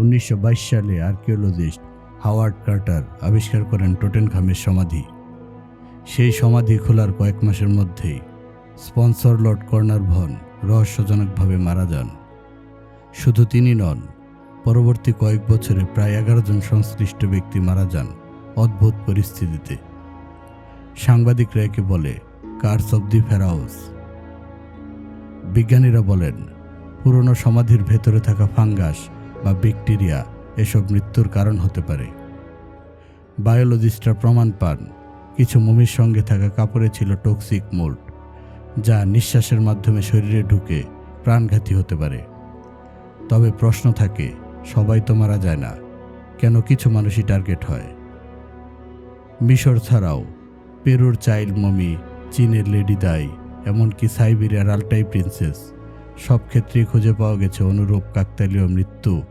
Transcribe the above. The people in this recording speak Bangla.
1922 সালে আর্কিওলজিস্ট হাওয়ার্ড কার্টার আবিষ্কার করেন টুটেনখামের সমাধি। সেই সমাধি খোলার কয়েক মাসের মধ্যেই স্পন্সর লর্ড কর্নারভন রহস্যজনকভাবে মারা যান। শুধু তিনি নন, পরবর্তী কয়েক বছরে প্রায় 11 জন সংশ্লিষ্ট ব্যক্তি মারা যান অদ্ভুত পরিস্থিতিতে। সাংবাদিকরা একে বলে কার্স অব দি ফেরাওস। বিজ্ঞানীরা বলেন পুরনো সমাধির ভেতরে থাকা ফাঙ্গাস বা ব্যাকটেরিয়া এসব মৃত্যুর কারণ হতে পারে। বায়োলজিস্টরা প্রমাণ পান কিছু মমির সঙ্গে থাকা কাপড়ে ছিল টক্সিক মোল্ড, যা নিঃশ্বাসের মাধ্যমে শরীরে ঢুকে প্রাণঘাতী হতে পারে। তবে প্রশ্ন থাকে, সবাই তো মারা যায় না, কেন কিছু মানুষই টার্গেট হয়? মিশর ছাড়াও পেরুর চাইল্ড মমি, চীনের লেডি দাই, এমনকি সাইবেরিয়ার আলটাই প্রিন্সেস, সব ক্ষেত্রেই খুঁজে পাওয়া গেছে অনুরূপ কাকতালীয় মৃত্যু